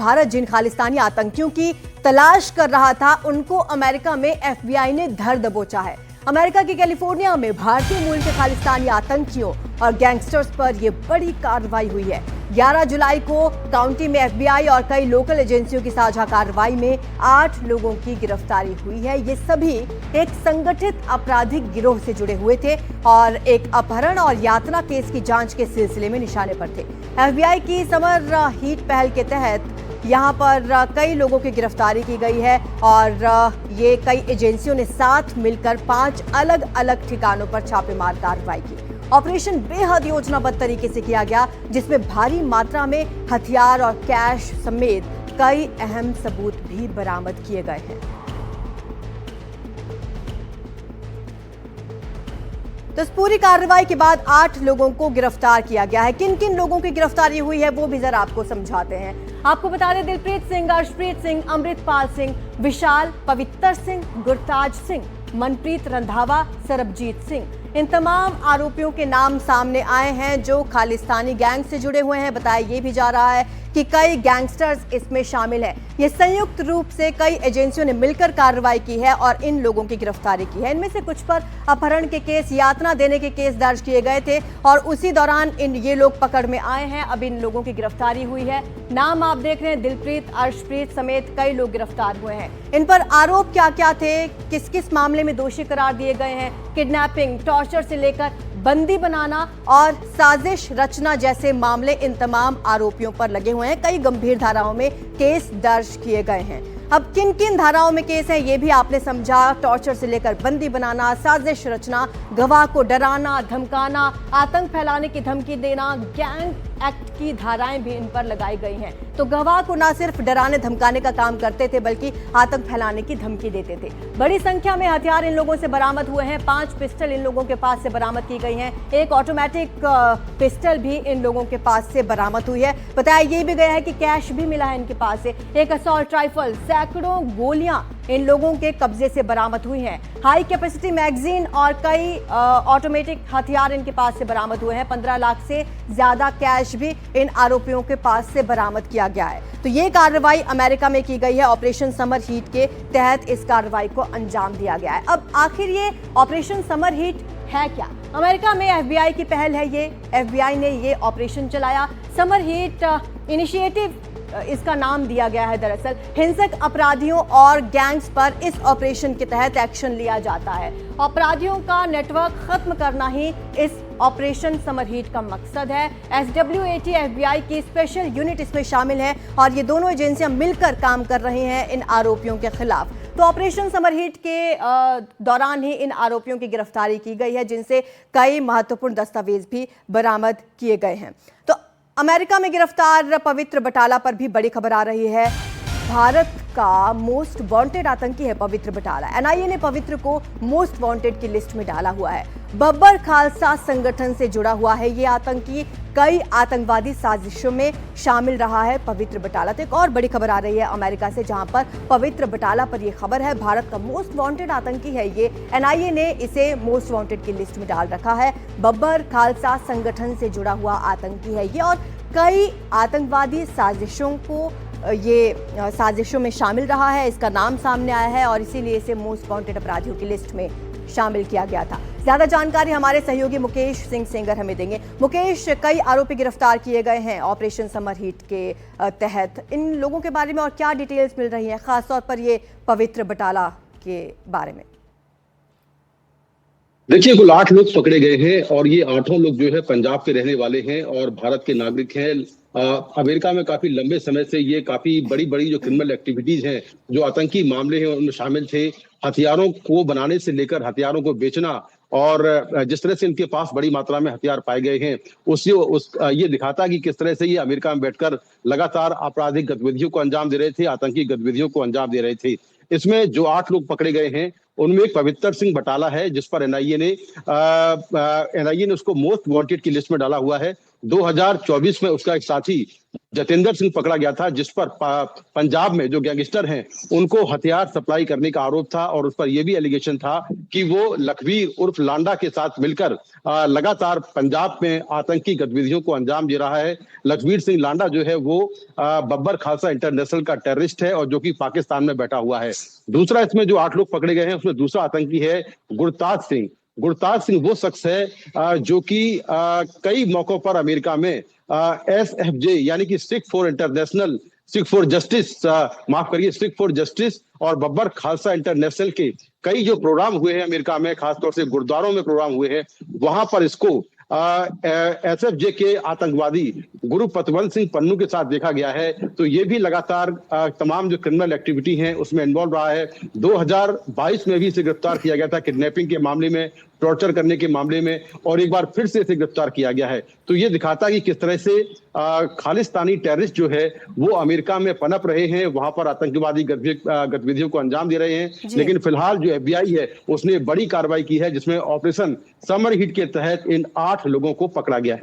भारत जिन खालिस्तानी आतंकियों की तलाश कर रहा था, उनको अमेरिका में एफबीआई ने धर दबोचा है। अमेरिका के कैलिफोर्निया में भारतीय मूल के खालिस्तानी आतंकियों और गैंगस्टर्स पर यह बड़ी कार्रवाई हुई है। 11 जुलाई को काउंटी में एफबीआई और कई लोकल एजेंसियों की साझा कार्रवाई में 8 लोगों की गिरफ्तारी हुई है। ये सभी एक संगठित आपराधिक गिरोह से जुड़े हुए थे और एक अपहरण और यातना केस की जांच के सिलसिले में निशाने पर थे। एफबीआई की समर हीट पहल के तहत यहाँ पर कई लोगों की गिरफ्तारी की गई है और ये कई एजेंसियों ने साथ मिलकर 5 अलग अलग ठिकानों पर छापेमार कार्रवाई की। ऑपरेशन बेहद योजनाबद्ध तरीके से किया गया, जिसमें भारी मात्रा में हथियार और कैश समेत कई अहम सबूत भी बरामद किए गए हैं। तो इस पूरी कार्रवाई के बाद 8 लोगों को गिरफ्तार किया गया है। किन किन लोगों की गिरफ्तारी हुई है वो भी जरा आपको समझाते हैं। आपको बता दें, दिलप्रीत सिंह, अर्शप्रीत सिंह, अमृतपाल सिंह, विशाल, पवित्र सिंह, गुरताज सिंह, मनप्रीत रंधावा, सरबजीत सिंह, इन तमाम आरोपियों के नाम सामने आए हैं जो खालिस्तानी गैंग से जुड़े हुए हैं। बताया ये भी जा रहा है कि कई गैंगस्टर्स इसमें शामिल हैं। ये संयुक्त रूप से कई एजेंसियों ने मिलकर कार्रवाई की है और इन लोगों की गिरफ्तारी की है। इनमें से कुछ पर अपहरण के केस, यातना देने के केस दर्ज किए गए थे और उसी दौरान ये लोग पकड़ में आए हैं। अब इन लोगों की गिरफ्तारी हुई है। नाम आप देख रहे हैं, दिलप्रीत, अर्शप्रीत समेत कई लोग गिरफ्तार हुए हैं। इन पर आरोप क्या क्या थे, किस किस मामले में दोषी करार दिए गए हैं, किडनैपिंग, टॉर्चर से लेकर बंदी बनाना और साजिश रचना जैसे मामले इन तमाम आरोपियों पर लगे हुए हैं। कई गंभीर धाराओं में केस दर्ज किए गए हैं। अब किन किन धाराओं में केस है ये भी आपने समझा। टॉर्चर से लेकर बंदी बनाना, साजिश रचना, गवाह को डराना, धमकाना, आतंक फैलाने की धमकी देना, गैंग एक्ट की धाराएं भी इन पर लगाई गई हैं। तो गवाह को ना सिर्फ डराने धमकाने का काम करते थे बल्कि आतंक फैलाने की धमकी देते थे। बड़ी संख्या में हथियार इन लोगों से बरामद हुए हैं। 5 पिस्टल इन लोगों के पास से बरामद की गई हैं। एक ऑटोमेटिक पिस्टल भी इन लोगों के पास से बरामद हुई है। बताया ये भी गया है कि कैश भी मिला है इनके पास से। एक असॉल्ट राइफल, सैकड़ों गोलियां इन लोगों के कब्जे से बरामद हुई हैं। हाई कैपेसिटी मैगजीन और कई ऑटोमेटिक हथियार इनके पास से बरामद हुए हैं। 15 लाख से ज्यादा कैश भी इन आरोपियों के पास से बरामद किया गया है। तो ये कार्रवाई अमेरिका में की गई है। ऑपरेशन समर हीट के तहत इस कार्रवाई को अंजाम दिया गया है। अब आखिर ये ऑपरेशन समर हीट है क्या? अमेरिका में एफबीआई की पहल है ये। एफबीआई ने ये ऑपरेशन चलाया। समर हीट इनिशिएटिव इसका नाम दिया गया है। दरअसल हिंसक अपराधियों और गैंग्स पर इस ऑपरेशन के तहत एक्शन लिया जाता है। अपराधियों का नेटवर्क खत्म करना ही इस ऑपरेशन समर हीट का मकसद है। SWAT एफबीआई की स्पेशल यूनिट इसमें शामिल है और ये दोनों एजेंसियां मिलकर काम कर रही हैं इन आरोपियों के खिलाफ। तो ऑपरेशन समर हीट के दौरान ही इन आरोपियों की गिरफ्तारी की गई है, जिनसे कई महत्वपूर्ण दस्तावेज भी बरामद किए गए हैं। तो अमेरिका में गिरफ्तार पवित्र बटाला पर भी बड़ी खबर आ रही है। भारत का मोस्ट वांटेड आतंकी है पवित्र बटाला। एनआईए ने पवित्र को मोस्ट वांटेड की लिस्ट में डाला हुआ है। बब्बर खालसा संगठन से जुड़ा हुआ है ये आतंकी। कई आतंकवादी साजिशों में शामिल रहा है पवित्र बटाला। तो एक और बड़ी खबर आ रही है अमेरिका से, जहां पर पवित्र बटाला पर यह खबर है भारत का मोस्ट वांटेड आतंकी है ये। एनआईए ने इसे मोस्ट वांटेड की लिस्ट में डाल रखा है। बब्बर खालसा संगठन से जुड़ा हुआ आतंकी है ये और कई आतंकवादी साजिशों में शामिल रहा है। इसका नाम सामने आया है और इसीलिए इसे मोस्ट वांटेड अपराधियों की लिस्ट में शामिल किया गया था। ज्यादा जानकारी हमारे सहयोगी मुकेश सिंह सेंगर हमें देंगे। मुकेश, कई आरोपी गिरफ्तार किए गए हैं ऑपरेशन समर हीट के तहत। इन लोगों के बारे में और क्या डिटेल्स मिल रही हैं, खासतौर पर ये पवित्र बटाला के बारे में? देखिए, कुल 8 लोग पकड़े गए हैं और ये 8 लोग जो है पंजाब के रहने वाले हैं और भारत के नागरिक हैं। अमेरिका में काफी लंबे समय से ये काफी बड़ी बड़ी जो क्रिमिनल एक्टिविटीज हैं, जो आतंकी मामले हैं, उनमें शामिल थे। हथियारों को बनाने से लेकर हथियारों को बेचना और जिस तरह से इनके पास बड़ी मात्रा में हथियार पाए गए हैं ये दिखाता है कि किस तरह से ये अमेरिका में बैठकर लगातार आपराधिक गतिविधियों को अंजाम दे रहे थे, आतंकी गतिविधियों को अंजाम दे रहे थे। इसमें जो 8 लोग पकड़े गए हैं उनमें एक पवित्र सिंह बटाला है, जिस पर एनआईए ने उसको मोस्ट वांटेड की लिस्ट में डाला हुआ है। 2024 में उसका एक साथी जतेंद्र सिंह पकड़ा गया था, जिस पर पंजाब में जो गैंगस्टर हैं उनको हथियार सप्लाई करने का आरोप था, और उस पर यह भी एलिगेशन था कि वो लखवीर उर्फ लांडा के साथ मिलकर लगातार पंजाब में आतंकी गतिविधियों को अंजाम दे रहा है। लखवीर सिंह लांडा जो है वो बब्बर खालसा इंटरनेशनल का टेररिस्ट है और जो कि पाकिस्तान में बैठा हुआ है। दूसरा, इसमें जो 8 लोग पकड़े गए हैं उसमें दूसरा आतंकी है गुरताज सिंह। गुरताज सिंह वो शख्स है जो कि कई मौकों पर अमेरिका में SFJ यानी कि Sikh for international, Sikh for justice, माफ करिए, सिख फॉर जस्टिस और बब्बर खालसा इंटरनेशनल के कई जो प्रोग्राम हुए हैं अमेरिका में, खासतौर से गुरुद्वारों में प्रोग्राम हुए हैं, वहां पर इसको SFJ के आतंकवादी गुरु पतवंत सिंह पन्नू के साथ देखा गया है। तो ये भी लगातार तमाम जो क्रिमिनल एक्टिविटी हैं उसमें इन्वॉल्व रहा है। 2022 में भी इसे गिरफ्तार किया गया था किडनैपिंग के मामले में, टॉर्चर करने के मामले में, और एक बार फिर से इसे गिरफ्तार किया गया है। तो ये दिखाता है कि किस तरह से खालिस्तानी टेररिस्ट जो है वो अमेरिका में पनप रहे हैं, वहां पर आतंकवादी गतिविधियों को अंजाम दे रहे हैं। लेकिन फिलहाल जो FBI है उसने बड़ी कार्रवाई की है, जिसमें ऑपरेशन समर हिट के तहत इन 8 लोगों को पकड़ा गया है।